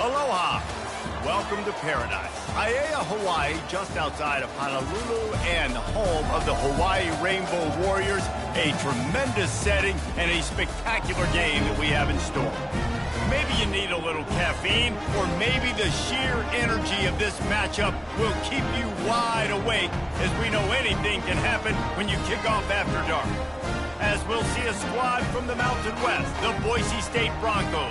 Aloha. Welcome to paradise. Aiea, Hawaii, just outside of Honolulu and the home of the Hawaii Rainbow Warriors. A tremendous setting and a spectacular game that we have in store. Maybe you need a little caffeine, or maybe the sheer energy of this matchup will keep you wide awake, as we know anything can happen when you kick off after dark. As we'll see a squad from the Mountain West, the Boise State Broncos,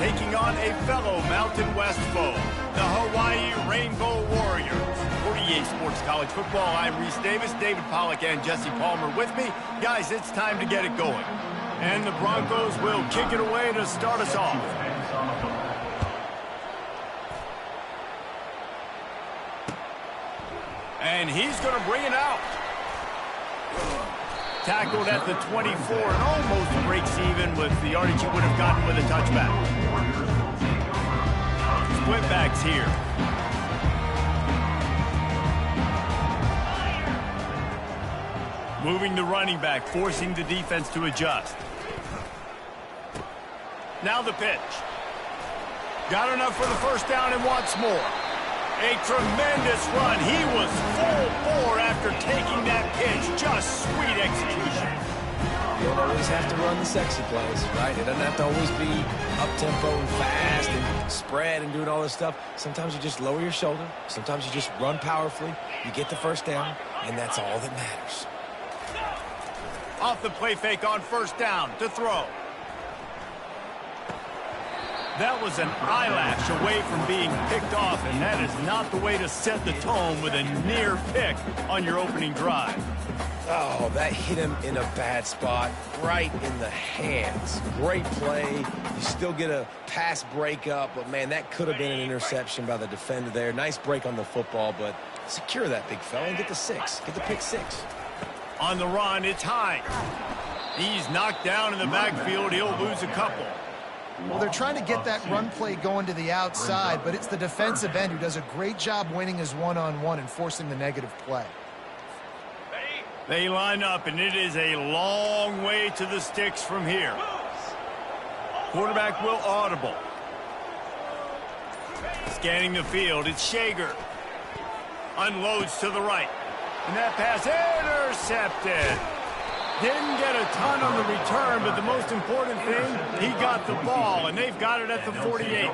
taking on a fellow Mountain West foe, the Hawaii Rainbow Warriors. For EA Sports College Football, I'm Reese Davis, David Pollack, and Jesse Palmer with me. Guys, it's time to get it going. And the Broncos will kick it away to start us off. And he's going to bring it out. Tackled at the 24 and almost breaks even with the yardage he would have gotten with a touchback. Split backs here. Moving the running back, forcing the defense to adjust. Now the pitch. Got enough for the first down and wants more. A tremendous run. He was full bore after taking that pitch. Just sweet execution. You don't always have to run the sexy plays, right? It doesn't have to always be up-tempo and fast and spread and doing all this stuff. Sometimes you just lower your shoulder. Sometimes you just run powerfully. You get the first down, and that's all that matters. Off the play fake on first down to throw. That was an eyelash away from being picked off, and that is not the way to set the tone with a near pick on your opening drive. Oh, that hit him in a bad spot, right in the hands. Great play. You still get a pass breakup, but, man, that could have been an interception by the defender there. Nice break on the football, but secure that big fella and get the six. Get the pick six. On the run, it's Hines. He's knocked down in the backfield. He'll lose a couple. Well, they're trying to get that run play going to the outside, but it's the defensive end who does a great job winning his one-on-one and forcing the negative play. They line up, and it is a long way to the sticks from here. Quarterback will audible. Scanning the field, it's Shager. Unloads to the right. And that pass intercepted. Didn't get a ton on the return, but the most important thing, he got the ball, and they've got it at the 48.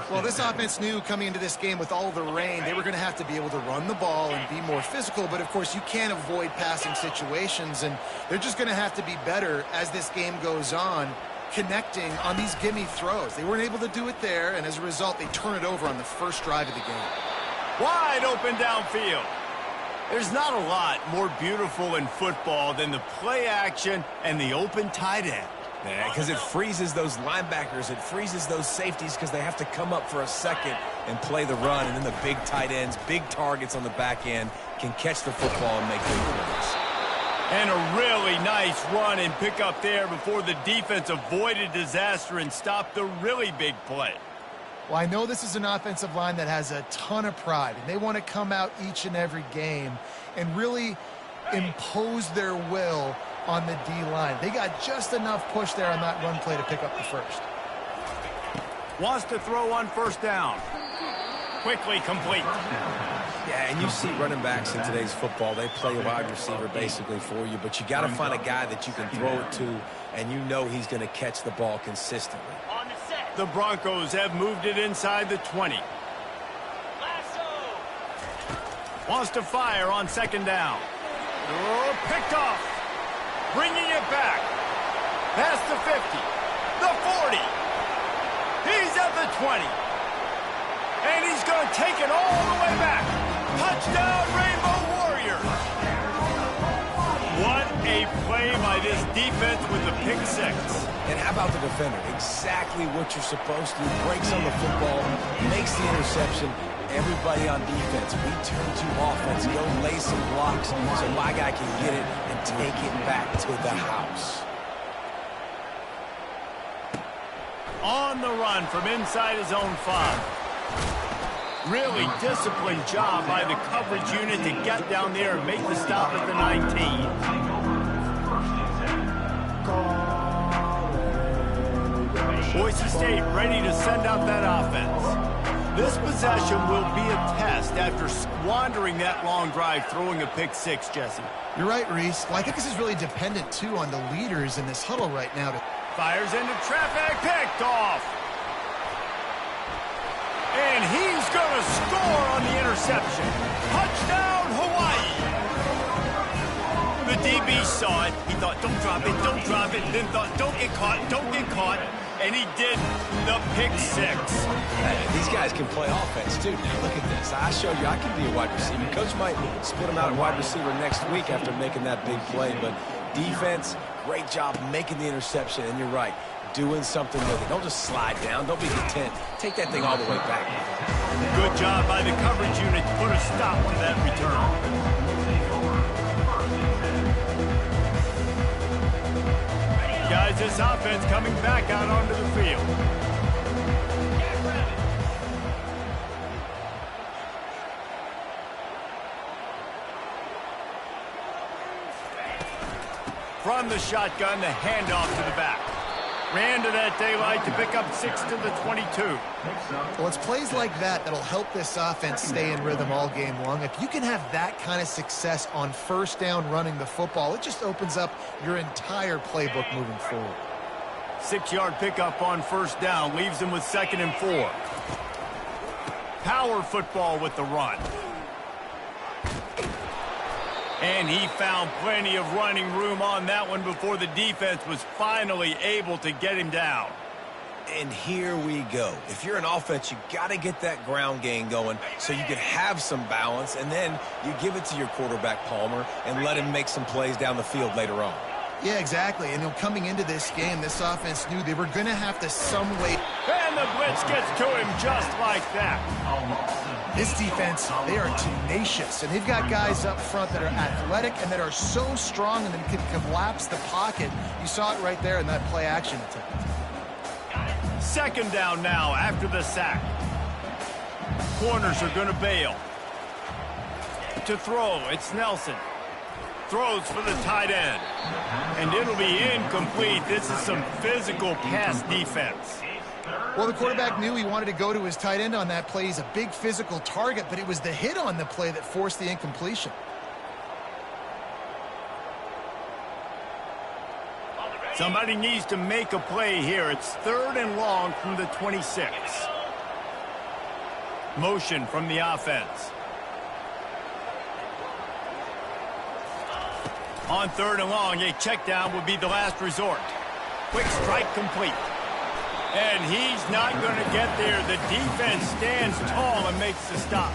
Well, this offense knew coming into this game with all the rain, they were going to have to be able to run the ball and be more physical, but of course you can't avoid passing situations, and they're just going to have to be better as this game goes on, connecting on these gimme throws. They weren't able to do it there, and as a result, they turn it over on the first drive of the game. Wide open downfield. There's not a lot more beautiful in football than the play action and the open tight end. Yeah, because it freezes those linebackers. It freezes those safeties because they have to come up for a second and play the run. And then the big tight ends, big targets on the back end can catch the football and make big plays. And a really nice run and pick up there before the defense avoided disaster and stopped the really big play. Well, I know this is an offensive line that has a ton of pride, and they want to come out each and every game and really impose their will on the D-line. They got just enough push there on that run play to pick up the first. Wants to throw on first down. Quickly complete. Yeah, and you see running backs in today's football, they play a wide receiver basically for you, but you got to find a guy that you can throw it to, and you know he's going to catch the ball consistently. The Broncos have moved it inside the 20. Wants to fire on second down. Oh, picked off. Bringing it back. Past the 50. The 40. He's at the 20. And he's going to take it all the way back. Touchdown, Rainbow Warriors. What a play by this defense with the pick six. And how about the defender? Exactly what you're supposed to do. Breaks on the football, makes the interception. Everybody on defense, we turn to offense. Go lay some blocks so my guy can get it and take it back to the house. On the run from inside his own 5. Really disciplined job by the coverage unit to get down there and make the stop at the 19. Boise State ready to send out that offense. This possession will be a test after squandering that long drive throwing a pick six, Jesse. You're right, Reese. Well, I think this is really dependent, too, on the leaders in this huddle right now. Fires into traffic, picked off. And he's going to score on the interception. Touchdown, Hawaii. The DB saw it. He thought, don't drop it, don't drop it. Then thought, don't get caught, don't get caught. And he did the pick six. Hey, these guys can play offense, too. Now, look at this. I showed you I can be a wide receiver. Coach might split him out at wide receiver next week after making that big play. But defense, great job making the interception. And you're right, doing something with it. Don't just slide down. Don't be content. Take that thing all the way back. Good job by the coverage unit to put a stop to that return. Guys, this offense coming back out onto the field. From the shotgun, the handoff to the back. Ran to that daylight to pick up 6 to the 22. Well, it's plays like that that'll help this offense stay in rhythm all game long. If you can have that kind of success on first down running the football, it just opens up your entire playbook moving forward. 6-yard pickup on first down leaves them with 2nd and 4. Power football with the run. And he found plenty of running room on that one before the defense was finally able to get him down. And here we go. If you're an offense, you got to get that ground game going so you can have some balance, and then you give it to your quarterback, Palmer, and let him make some plays down the field later on. Yeah, exactly. And coming into this game, this offense knew they were going to have to some way. And the blitz gets to him just like that. This defense, they are tenacious, and they've got guys up front that are athletic and that are so strong and that can collapse the pocket. You saw it right there in that play action attempt. 2nd down now after the sack. Corners are going to bail. To throw, it's Nelson. Throws for the tight end. And it'll be incomplete. This is some physical pass defense. Well, the quarterback knew he wanted to go to his tight end on that play. He's a big physical target, but it was the hit on the play that forced the incompletion. Somebody needs to make a play here. It's 3rd and long from the 26. Motion from the offense. On 3rd and long, a check down would be the last resort. Quick strike complete. And he's not going to get there. The defense stands tall and makes the stop.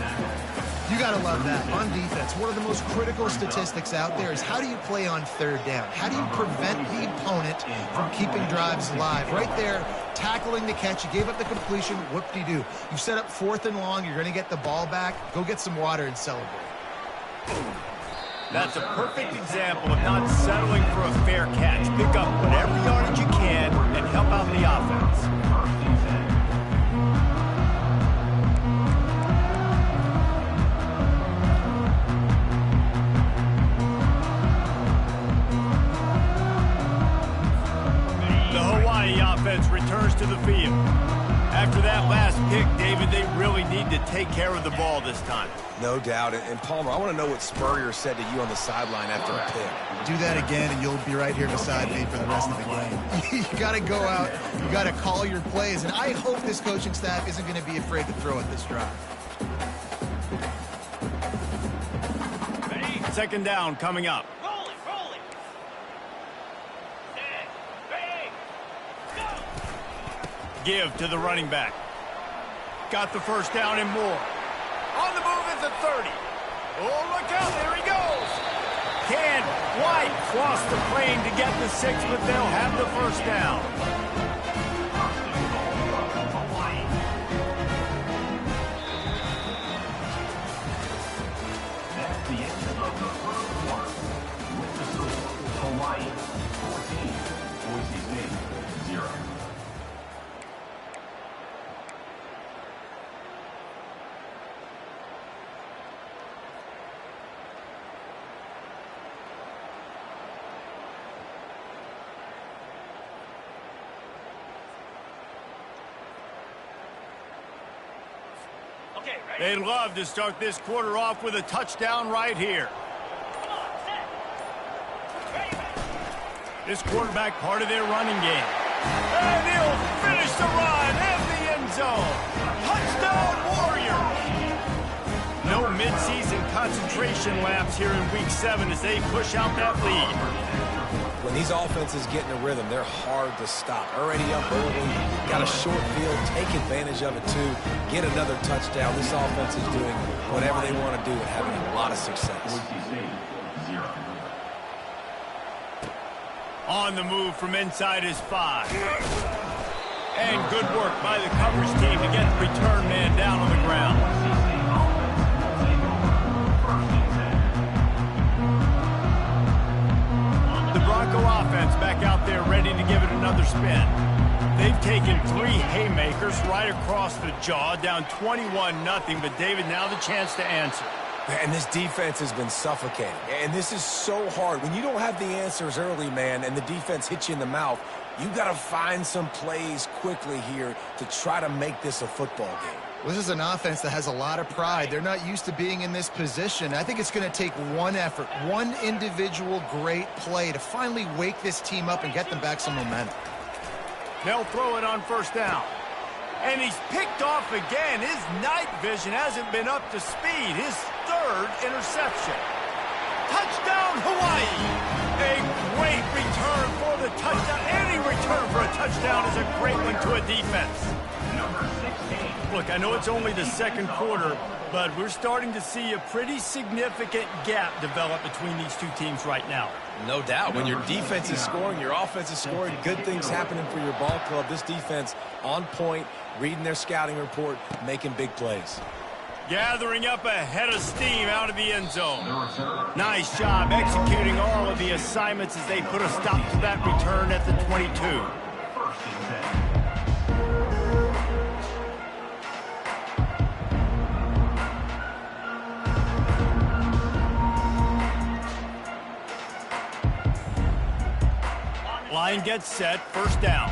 You got to love that. On defense, one of the most critical statistics out there is how do you play on 3rd down? How do you prevent the opponent from keeping drives alive? Right there, tackling the catch. You gave up the completion. Whoop-de-doo. You set up 4th and long. You're going to get the ball back. Go get some water and celebrate. That's a perfect example of not settling for a fair catch. Pick up whatever yardage you can and help out the offense. The Hawaii offense returns to the field. After that last pick, David, they really need to take care of the ball this time. No doubt. And Palmer, I want to know what Spurrier said to you on the sideline after a pick. Do that again, and you'll be right here beside me for the rest of the game. You got to go out. You got to call your plays, and I hope this coaching staff isn't going to be afraid to throw at this drive. 2nd down coming up. Give to the running back. Got the 1st down and more. On the move is the 30. Oh, look out, there he goes. Can White cross the plane to get the 6, but they'll have the 1st down. Hawaii 14, Boise State 0. They'd love to start this quarter off with a touchdown right here. This quarterback part of their running game. And he'll finish the run in the end zone. Touchdown, Warriors! No midseason concentration laps here in Week 7 as they push out that lead. When these offenses get in a rhythm, they're hard to stop. Already up early, got a short field, take advantage of it too, get another touchdown. This offense is doing whatever they want to do and having a lot of success. On the move from inside his 5. And good work by the coverage team to get the return man down on the ground. The Bronco offense back out there ready to give it another spin. They've taken 3 haymakers right across the jaw, down 21-0, but David, now the chance to answer. And this defense has been suffocating. And this is so hard. When you don't have the answers early, man, and the defense hits you in the mouth, you got to find some plays quickly here to try to make this a football game. This is an offense that has a lot of pride. They're not used to being in this position. I think it's going to take one effort, one individual great play to finally wake this team up and get them back some momentum. They'll throw it on first down. And he's picked off again. His night vision hasn't been up to speed. His 3rd interception. Touchdown, Hawaii! A great return for the touchdown. Any return for a touchdown is a great one to a defense. Look, I know it's only the second quarter, but we're starting to see a pretty significant gap develop between these two teams right now. No doubt. When your defense is scoring, your offense is scoring, good things happening for your ball club. This defense on point, reading their scouting report, making big plays. Gathering up a head of steam out of the end zone. Nice job executing all of the assignments as they put a stop to that return at the 22. Line gets set, first down.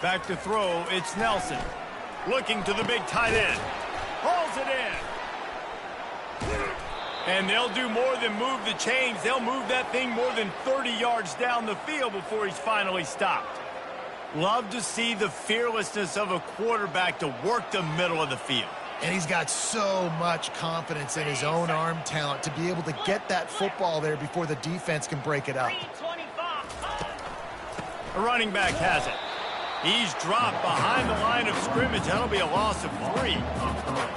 Back to throw, it's Nelson. Looking to the big tight end. Hauls it in. And they'll do more than move the chains. They'll move that thing more than 30 yards down the field before he's finally stopped. Love to see the fearlessness of a quarterback to work the middle of the field. And he's got so much confidence in his own arm talent to be able to get that football there before the defense can break it up. A running back has it. He's dropped behind the line of scrimmage. That'll be a loss of 3.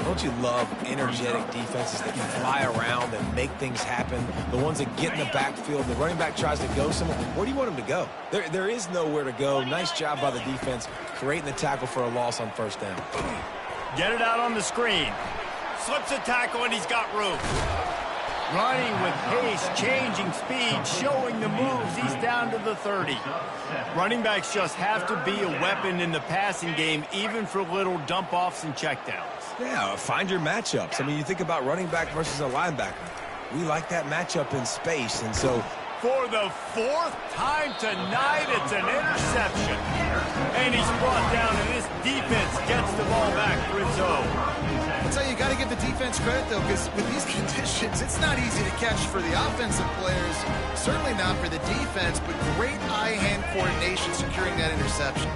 Don't you love energetic defenses that can fly around and make things happen? The ones that get in the backfield, the running back tries to go somewhere. Where do you want him to go? There is nowhere to go. Nice job by the defense, creating the tackle for a loss on first down. Get it out on the screen. Slips a tackle, and he's got room. Running with pace, changing speed, showing the moves. He's down to the 30. Running backs just have to be a weapon in the passing game, even for little dump-offs and checkdowns. Yeah, find your matchups. I mean, you think about running back versus a linebacker. We like that matchup in space, and so... For the 4th time tonight, it's an interception. And he's brought down, and this defense gets the ball back for its own. I'll tell you, you got to give the defense credit, though, because with these conditions, it's not easy to catch for the offensive players. Certainly not for the defense, but great eye-hand coordination securing that interception.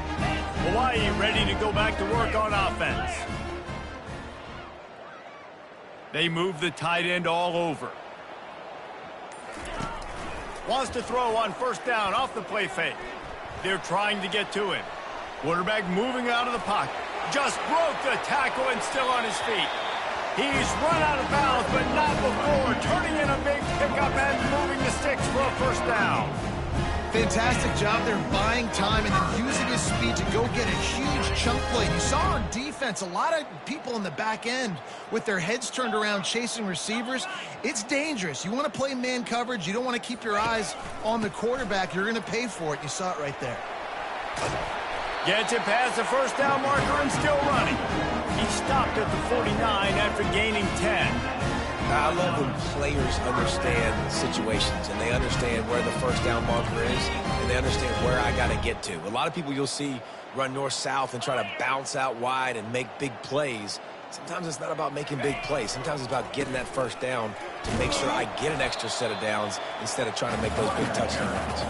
Hawaii ready to go back to work on offense. They move the tight end all over. Wants to throw on first down off the play fake. They're trying to get to him. Quarterback moving out of the pocket. Just broke the tackle and still on his feet. He's run out of bounds, but not before. Turning in a big pickup and moving the sticks for a first down. Fantastic job there buying time and then using his speed to go get a huge chunk play. You saw on defense a lot of people in the back end with their heads turned around chasing receivers. It's dangerous. You want to play man coverage. You don't want to keep your eyes on the quarterback. You're going to pay for it. You saw it right there. Gets it past the first down marker and still running. He stopped at the 49 after gaining 10. I love when players understand situations and they understand where the first down marker is and they understand where I got to get to. A lot of people you'll see run north-south and try to bounce out wide and make big plays. Sometimes it's not about making big plays. Sometimes it's about getting that first down to make sure I get an extra set of downs instead of trying to make those big touchdowns.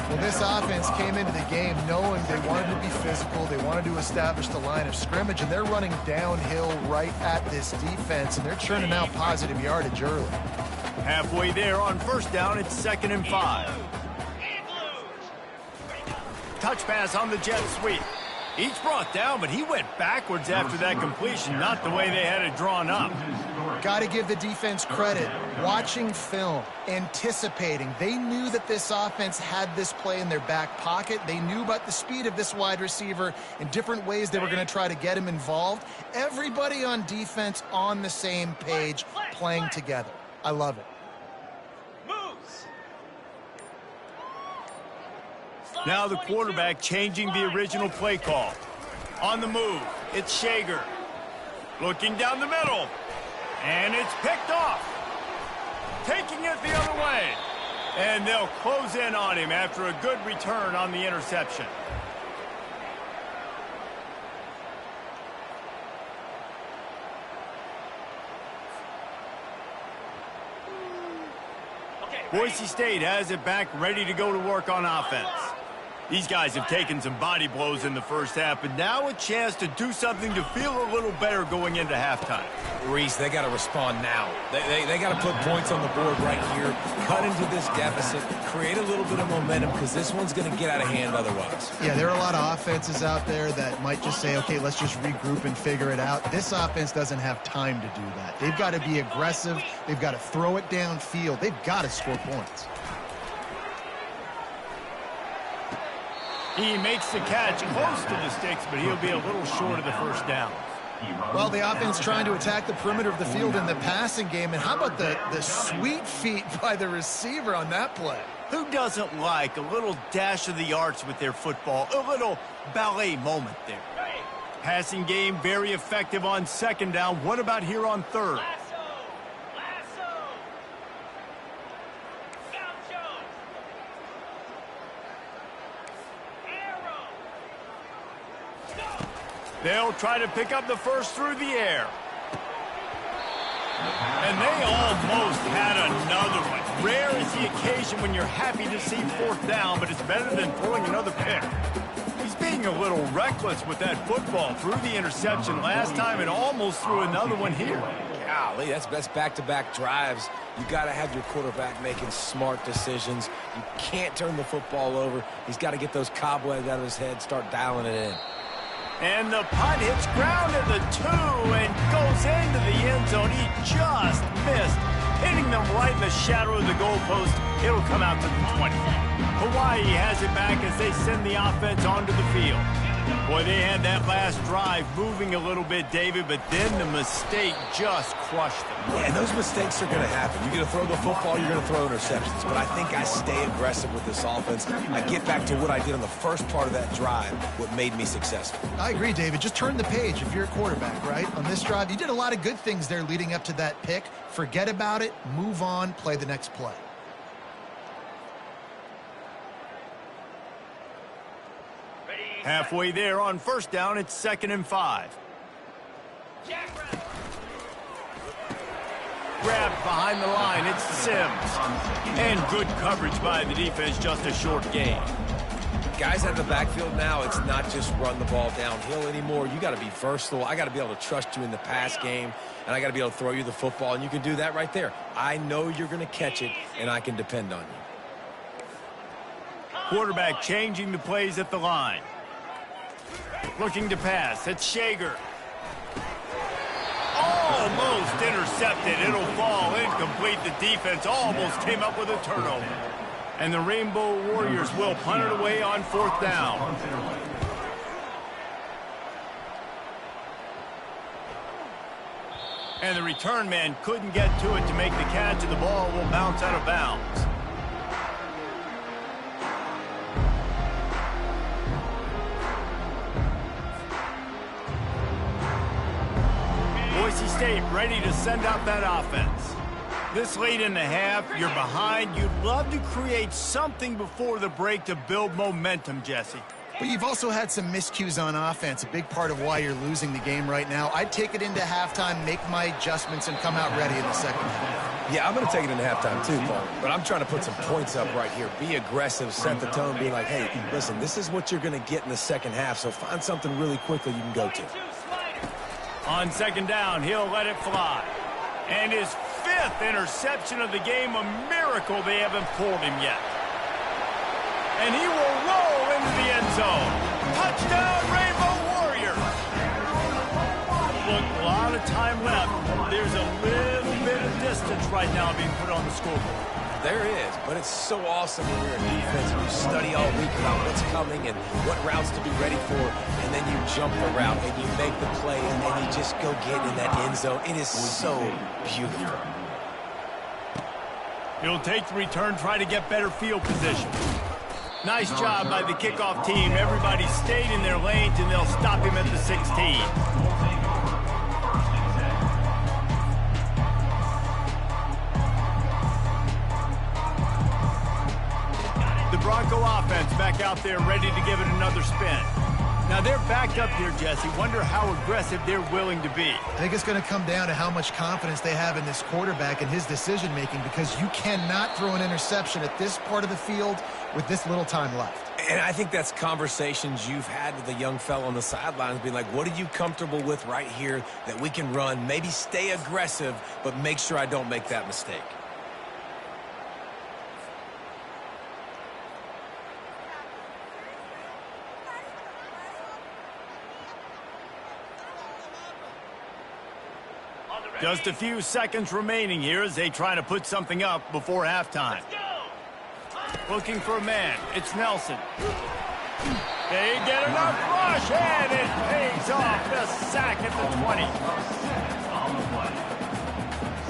Well, this offense came into the game knowing they wanted to be physical. They wanted to establish the line of scrimmage, and they're running downhill right at this defense, and they're churning out positive yardage early. Halfway there on first down, it's 2nd and 5. Touch pass on the jet sweep. He's brought down, but he went backwards after that completion, not the way they had it drawn up. Got to give the defense credit. Watching film, anticipating. They knew that this offense had this play in their back pocket. They knew about the speed of this wide receiver and different ways they were going to try to get him involved. Everybody on defense on the same page, playing together. I love it. Now the quarterback changing the original play call. On the move, it's Shager. Looking down the middle. And it's picked off. Taking it the other way. And they'll close in on him after a good return on the interception. Boise State has it back, ready to go to work on offense. These guys have taken some body blows in the first half, but now a chance to do something to feel a little better going into halftime. Reese, they got to respond now. They got to put points on the board right here, cut into this deficit, create a little bit of momentum because this one's going to get out of hand otherwise. Yeah, there are a lot of offenses out there that might just say, okay, let's just regroup and figure it out. This offense doesn't have time to do that. They've got to be aggressive. They've got to throw it downfield. They've got to score points. He makes the catch close to the sticks, but he'll be a little short of the first down. Well, the offense trying to attack the perimeter of the field in the passing game. And how about the sweet feet by the receiver on that play? Who doesn't like a little dash of the arts with their football? A little ballet moment there. Passing game very effective on 2nd down. What about here on 3rd? They'll try to pick up the first through the air. And they almost had another one. Rare is the occasion when you're happy to see 4th down, but it's better than throwing another pick. He's being a little reckless with that football. Threw the interception last time and almost threw another one here. Golly, that's back-to-back drives. You got to have your quarterback making smart decisions. You can't turn the football over. He's got to get those cobwebs out of his head, start dialing it in. And the punt hits ground at the 2 and goes into the end zone. He just missed, hitting them right in the shadow of the goalpost. It'll come out to the 20. Hawaii has it back as they send the offense onto the field. Boy, they had that last drive moving a little bit, David, but then the mistake just crushed them. Yeah, and those mistakes are going to happen. You're going to throw the football, you're going to throw interceptions. But I think I stay aggressive with this offense. I get back to what I did on the first part of that drive, what made me successful. I agree, David. Just turn the page if you're a quarterback, right? On this drive, you did a lot of good things there leading up to that pick. Forget about it, move on, play the next play. Halfway there on first down, it's 2nd and 5. Grabbed behind the line, it's Sims. And good coverage by the defense, just a short gain. Guys out of the backfield now, it's not just run the ball downhill anymore. You got to be versatile. I got to be able to trust you in the pass game, and I got to be able to throw you the football, and you can do that right there. I know you're going to catch it, and I can depend on you. Quarterback changing the plays at the line. Looking to pass. It's Shager. Almost intercepted. It'll fall incomplete. The defense almost came up with a turnover. And the Rainbow Warriors will punt it away on 4th down. And the return man couldn't get to it to make the catch, and the ball will bounce out of bounds. Boise State ready to send out that offense. This late in the half, you're behind. You'd love to create something before the break to build momentum, Jesse. But you've also had some miscues on offense, a big part of why you're losing the game right now. I'd take it into halftime, make my adjustments, and come out ready in the second half. Yeah, I'm going to take it into halftime too, Paul. But I'm trying to put some points up right here. Be aggressive, set the tone, be like, hey, listen, this is what you're going to get in the second half, so find something really quickly you can go to. On second down, he'll let it fly. And his 5th interception of the game, a miracle they haven't pulled him yet. And he will roll into the end zone. Touchdown, Rainbow Warriors! Look, a lot of time left. There's a little bit of distance right now being put on the scoreboard. There is, but it's so awesome when you're a defense and you study all week about what's coming and what routes to be ready for, and then you jump the route and you make the play and then you just go get in that end zone. It is so beautiful. He'll take the return, try to get better field position. Nice job by the kickoff team. Everybody stayed in their lanes, and they'll stop him at the 16. The Bronco offense back out there ready to give it another spin. Now they're backed up here, Jesse. Wonder how aggressive they're willing to be. I think it's going to come down to how much confidence they have in this quarterback and his decision-making, because you cannot throw an interception at this part of the field with this little time left. And I think that's conversations you've had with a young fellow on the sidelines, being like, what are you comfortable with right here that we can run? Maybe stay aggressive, but make sure I don't make that mistake. Just a few seconds remaining here as they try to put something up before halftime. Looking for a man. It's Nelson. They get enough rush, and it pays off. The sack at the 20. On the play.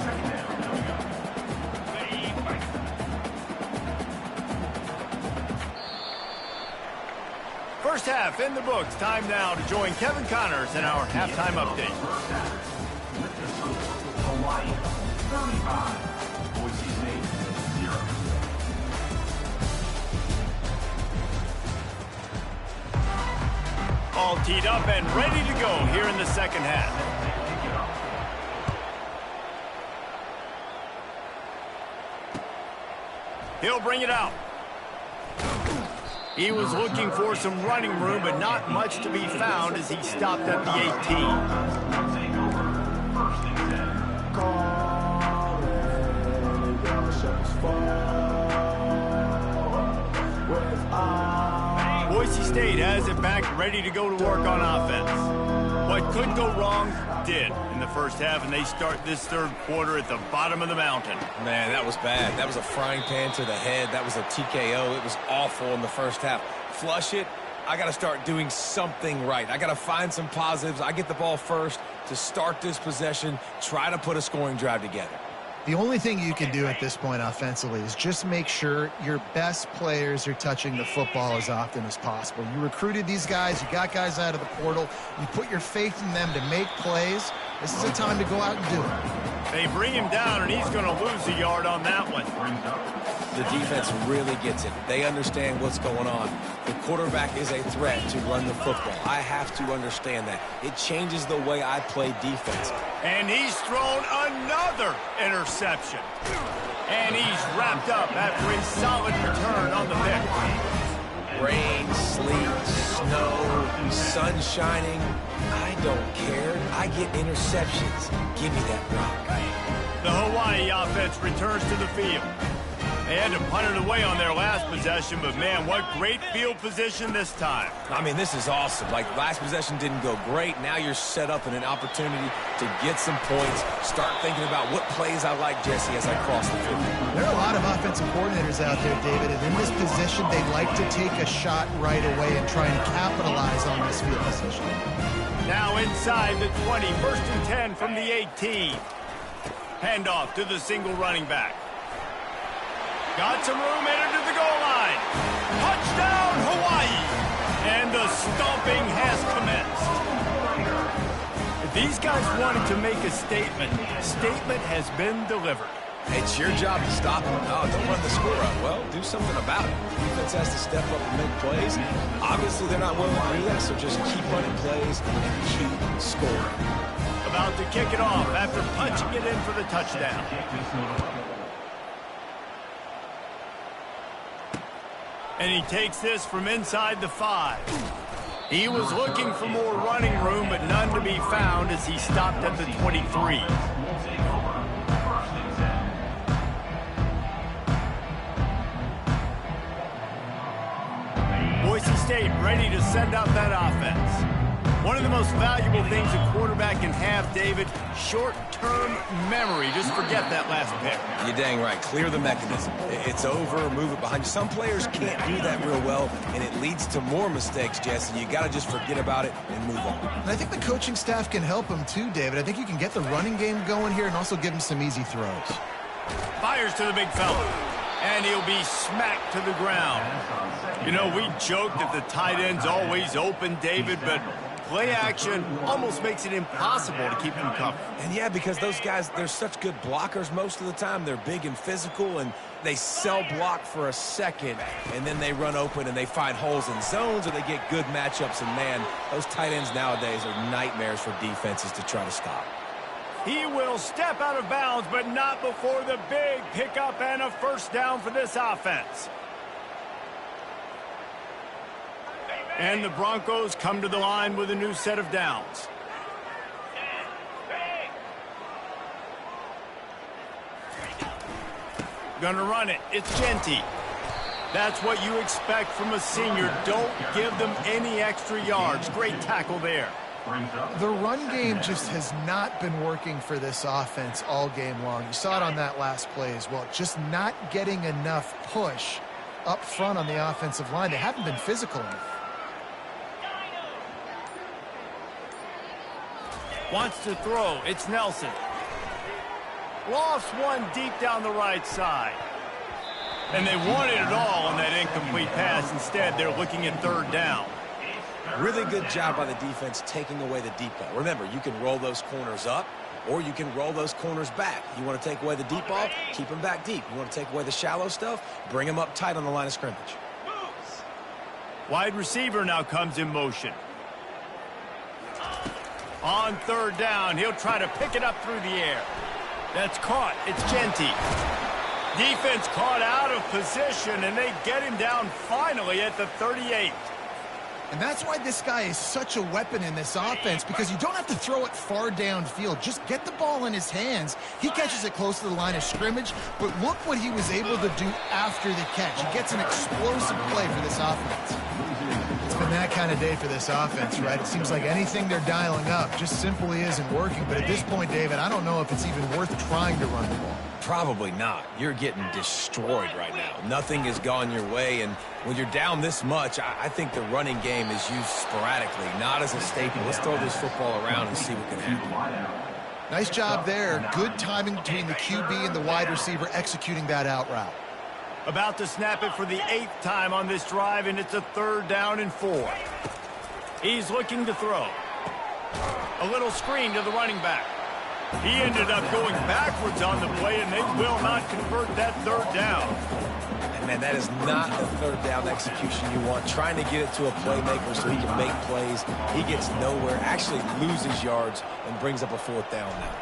Second down. First half in the books. Time now to join Kevin Connors in our halftime update. Hawaii, 35. Boise St 0. All teed up and ready to go here in the second half. He'll bring it out. He was looking for some running room, but not much to be found as he stopped at the 18. Boise State has it back, ready to go to work on offense. What could go wrong did in the first half, and they start this third quarter at the bottom of the mountain. Man, that was bad. That was a frying pan to the head. That was a TKO. It was awful in the first half. Flush it. I got to start doing something right. I got to find some positives. I get the ball first to start this possession, try to put a scoring drive together. The only thing you can do at this point offensively is just make sure your best players are touching the football as often as possible. You recruited these guys. You got guys out of the portal. You put your faith in them to make plays. This is a time to go out and do it. They bring him down, and he's going to lose a yard on that one. The defense really gets it. They understand what's going on. The quarterback is a threat to run the football. I have to understand that. It changes the way I play defense. And he's thrown another interception. And he's wrapped up after a solid return on the pick. Rain, sleet, snow, sun shining. I don't care. I get interceptions. Give me that rock. The Hawaii offense returns to the field. They had to punt it away on their last possession, but man, what great field position this time. I mean, this is awesome. Like, last possession didn't go great. Now you're set up in an opportunity to get some points. Start thinking about what plays I like, Jesse, as I cross the field. There are a lot of offensive coordinators out there, David, and in this position, they like to take a shot right away and try and capitalize on this field position. Now inside the 20, 1st and 10 from the 18. Handoff to the single running back. Got some room, headed to the goal line. Touchdown, Hawaii! And the stomping has commenced. If These guys wanted to make a statement. Statement has been delivered. It's your job to stop them. Oh, don't run the score up. Well, do something about it. Defense has to step up and make plays. Obviously, they're not willing to do that, so just keep running plays and keep scoring. About to kick it off after punching it in for the touchdown. And he takes this from inside the 5. He was looking for more running room, but none to be found as he stopped at the 23. Boise State ready to send out that offense. One of the most valuable things a quarterback can have, David, short-term memory. Just forget that last pick. You're dang right. Clear the mechanism. It's over, move it behind you. Some players can't do that real well, and it leads to more mistakes, Jesse. You got to just forget about it and move on. And I think the coaching staff can help him too, David. I think you can get the running game going here and also give him some easy throws. Fires to the big fella, and he'll be smacked to the ground. You know, we joked that the tight end's always open, David, but play action almost makes it impossible to keep him covered. And yeah, because those guys, they're such good blockers most of the time. They're big and physical, and they sell block for a second, and then they run open and they find holes in zones, or they get good matchups. And man, those tight ends nowadays are nightmares for defenses to try to stop. He will step out of bounds, but not before the big pickup and a first down for this offense. And the Broncos come to the line with a new set of downs. Gonna run it. It's Genty. That's what you expect from a senior. Don't give them any extra yards. Great tackle there. The run game just has not been working for this offense all game long. You saw it on that last play as well. Just not getting enough push up front on the offensive line. They haven't been physical enough. Wants to throw. It's Nelson. Lost one deep down the right side. And they wanted it all on that incomplete pass. Instead, they're looking at third down. Really good job by the defense taking away the deep ball. Remember, you can roll those corners up, or you can roll those corners back. You want to take away the deep ball, keep them back deep. You want to take away the shallow stuff, bring them up tight on the line of scrimmage. Wide receiver now comes in motion. On third down, he'll try to pick it up through the air. That's caught. It's Genty. Defense caught out of position, and they get him down finally at the 38. And that's why this guy is such a weapon in this offense, because you don't have to throw it far downfield. Just get the ball in his hands. He catches it close to the line of scrimmage, but look what he was able to do after the catch. He gets an explosive play for this offense. It's been that kind of day for this offense, right? It seems like anything they're dialing up just simply isn't working. But at this point, David, I don't know if it's even worth trying to run the ball. Probably not. You're getting destroyed right now. Nothing has gone your way, and when you're down this much, I think the running game is used sporadically, not as a staple. Let's throw this football around and see what can happen. Nice job there. Good timing between the QB and the wide receiver executing that out route. About to snap it for the 8th time on this drive, and it's a third down and 4. He's looking to throw. A little screen to the running back. He ended up going backwards on the play, and they will not convert that third down. And man, that is not the third down execution you want. Trying to get it to a playmaker so he can make plays. He gets nowhere, actually loses yards, and brings up a fourth down now.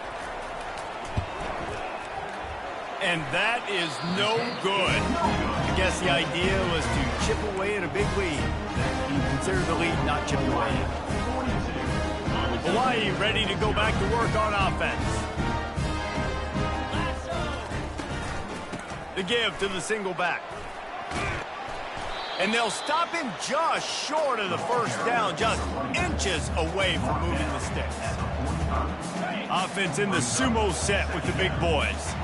And that is no good. I guess the idea was to chip away at a big lead. Consider the lead not chipped away. Hawaii ready to go back to work on offense. The give to the single back. And they'll stop him just short of the first down, just inches away from moving the sticks. Offense in the sumo set with the big boys.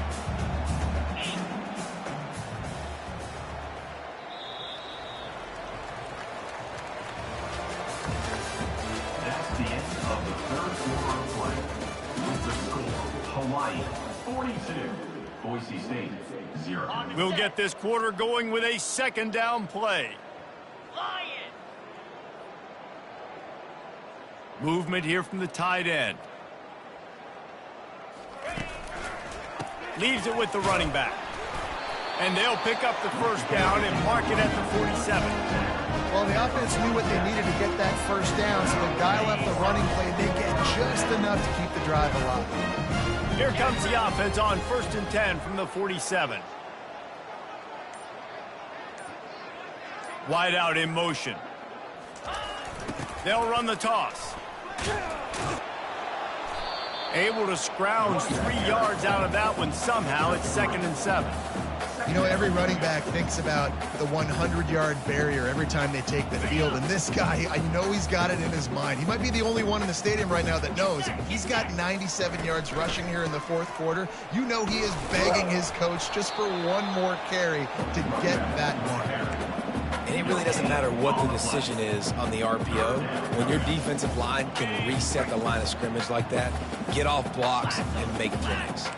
Hawaii 42, Boise State 0. We'll get this quarter going with a second down play. Movement here from the tight end. Leaves it with the running back. And they'll pick up the first down and mark it at the 47. Well, the offense knew what they needed to get that first down, so they dial up the running play. They get just enough to keep the drive alive. Here comes the offense on 1st and 10 from the 47. Wide out in motion. They'll run the toss. Able to scrounge 3 yards out of that one somehow. It's 2nd and 7. You know, every running back thinks about the 100-yard barrier every time they take the field. And this guy, I know he's got it in his mind. He might be the only one in the stadium right now that knows. He's got 97 yards rushing here in the 4th quarter. You know he is begging his coach just for one more carry to get that mark. And it really doesn't matter what the decision is on the RPO. When your defensive line can reset the line of scrimmage like that, get off blocks and make plays.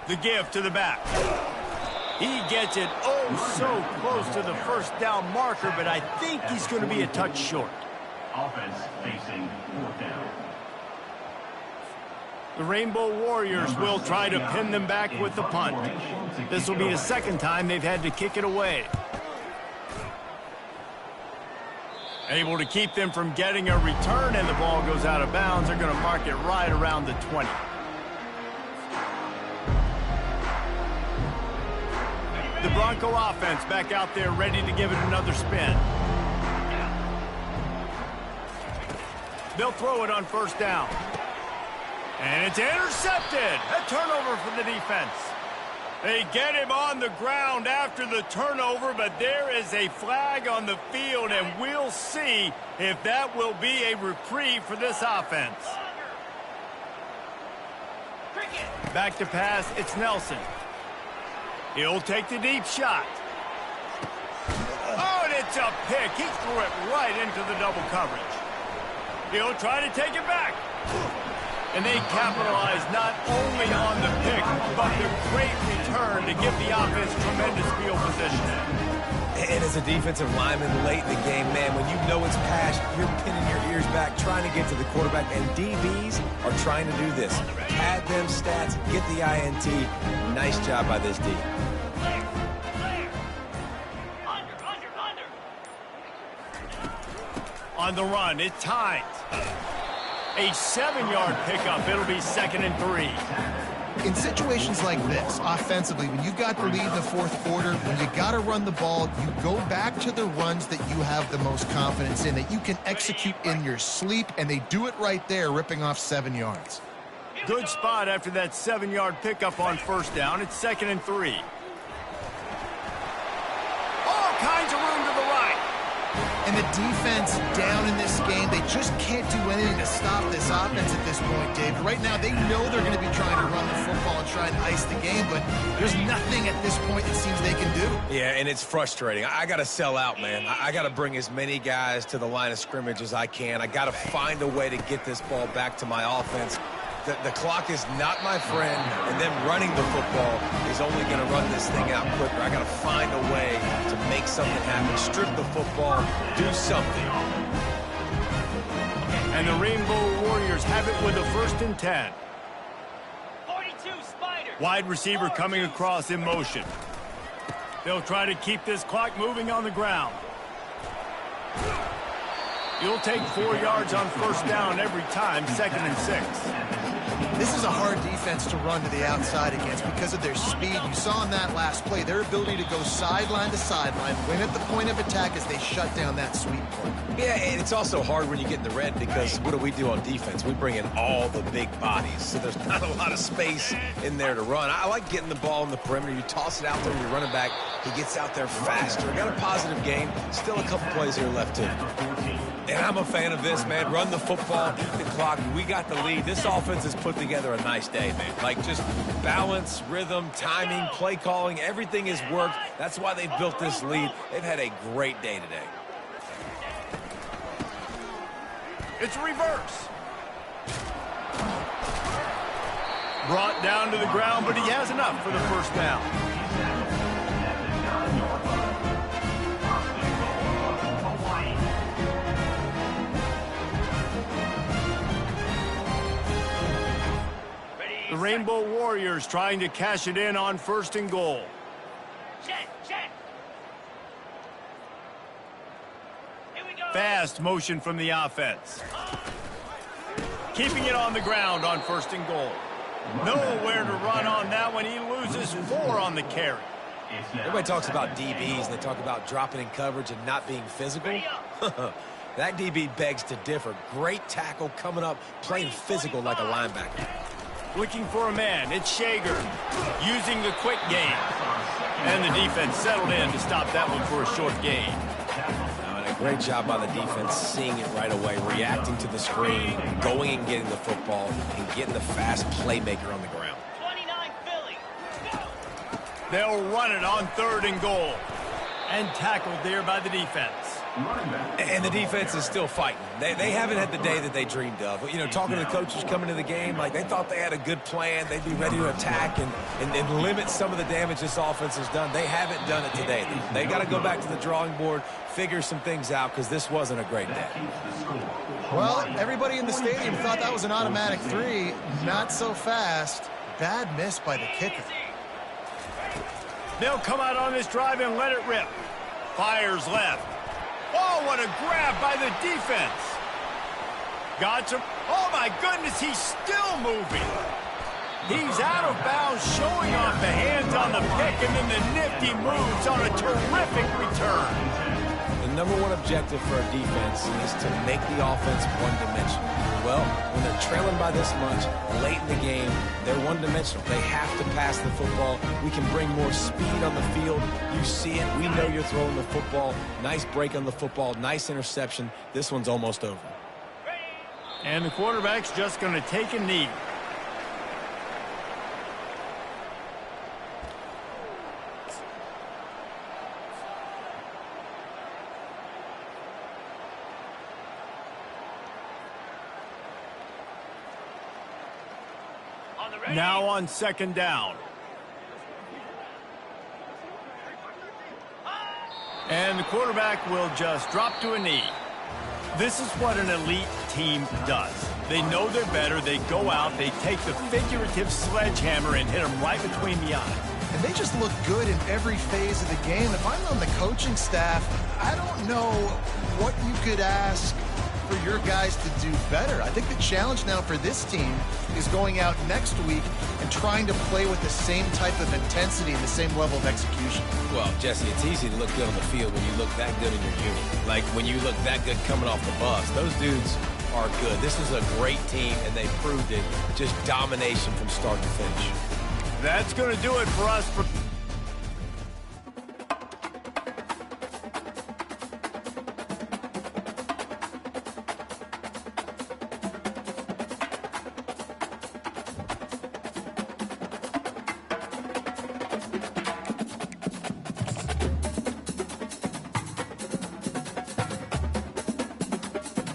The give to the back. He gets it so close to the first down marker, but I think he's going to be a touch short. Offense facing 4th down. The Rainbow Warriors will try to pin them back with the punt. This will be the 2nd time they've had to kick it away. Able to keep them from getting a return, and the ball goes out of bounds. They're going to mark it right around the 20. The Bronco offense back out there ready to give it another spin. They'll throw it on 1st down. And it's intercepted. A turnover for the defense. They get him on the ground after the turnover, but there is a flag on the field, and we'll see if that will be a reprieve for this offense. Back to pass, it's Nelson. He'll take the deep shot. Oh, and it's a pick. He threw it right into the double coverage. He'll try to take it back. And they capitalize not only on the pick, but the great return to give the offense tremendous field position. And as a defensive lineman late in the game, man, when you know it's pass, you're pinning your ears back, trying to get to the quarterback. And DBs are trying to do this. Add them stats, get the INT. Nice job by this D. On the run, it's tight. A 7-yard pickup. It'll be 2nd and 3. In situations like this, offensively, when you've got the lead in the 4th quarter, when you got to run the ball, you go back to the runs that you have the most confidence in, that you can execute in your sleep, and they do it right there, ripping off 7 yards. Good spot after that 7-yard pickup on 1st down. It's 2nd and 3. All kinds of room to the right. And the defense down in this game, they just can't do anything to stop this offense at this point, Dave. Right now, they know they're going to be trying to run the football and try and ice the game, but there's nothing at this point it seems they can do. Yeah, and it's frustrating. I got to sell out, man. I got to bring as many guys to the line of scrimmage as I can. I got to find a way to get this ball back to my offense. The clock is not my friend, and them running the football is only going to run this thing out quicker. I got to find a way to make something happen. Strip the football, do something. And the Rainbow Warriors have it with a 1st and 10. 42 Spider. Wide receiver coming across in motion. They'll try to keep this clock moving on the ground. You'll take 4 yards on 1st down every time, 2nd and 6. This is a hard defense to run to the outside against because of their speed. You saw in that last play their ability to go sideline to sideline, win at the point of attack as they shut down that sweep play. Yeah, and it's also hard when you get in the red because what do on defense? We bring in all the big bodies, so there's not a lot of space in there to run. I like getting the ball in the perimeter. You toss it out there when you're running back. He gets out there faster. Got a positive game. Still a couple plays here left too. And I'm a fan of this, man. Run the football, beat the clock. We got the lead. This offense has put together a nice day, man. Like just balance, rhythm, timing, play calling, everything has worked. That's why they've built this lead. They've had a great day today. It's reverse. Brought down to the ground, but he has enough for the 1st down. Rainbow Warriors trying to cash it in on 1st and goal. Check, check. Here we go. Fast motion from the offense. Keeping it on the ground on 1st and goal. Nowhere to run on that one. He loses 4 on the carry. Everybody talks about DBs, and they talk about dropping in coverage and not being physical. That DB begs to differ. Great tackle coming up, playing physical like a linebacker. Looking for a man. It's Shager using the quick game. And the defense settled in to stop that one for a short gain. And a great job by the defense seeing it right away, reacting to the screen, going and getting the football, and getting the fast playmaker on the ground. 29 Philly. Go. They'll run it on 3rd and goal. And tackled there by the defense. And the defense is still fighting. They haven't had the day that they dreamed of. You know, talking to the coaches coming to the game, like they thought they had a good plan. They'd be ready to attack and limit some of the damage this offense has done. They haven't done it today. They got to go back to the drawing board, figure some things out, because this wasn't a great day. Well, everybody in the stadium thought that was an automatic 3. Not so fast. Bad miss by the kicker. They'll come out on this drive and let it rip. Fires left. Oh, what a grab by the defense. Got some. Oh, my goodness, he's still moving. He's out of bounds, showing off the hands on the pick, and then the nifty moves on a terrific return. The number one objective for a defense is to make the offense one-dimensional. Well, when they're trailing by this much, late in the game, they're one-dimensional. They have to pass the football. We can bring more speed on the field. You see it. We know you're throwing the football. Nice break on the football. Nice interception. This one's almost over. And the quarterback's just going to take a knee. Now on 2nd down. And the quarterback will just drop to a knee. This is what an elite team does. They know they're better. They go out. They take the figurative sledgehammer and hit them right between the eyes. And they just look good in every phase of the game. If I'm on the coaching staff, I don't know what you could ask for your guys to do better. I think the challenge now for this team is going out next week and trying to play with the same type of intensity and the same level of execution. Well, Jesse, it's easy to look good on the field when you look that good in your unit. Like when you look that good coming off the bus. Those dudes are good. This is a great team, and they proved it. Just domination from start to finish. That's going to do it for us.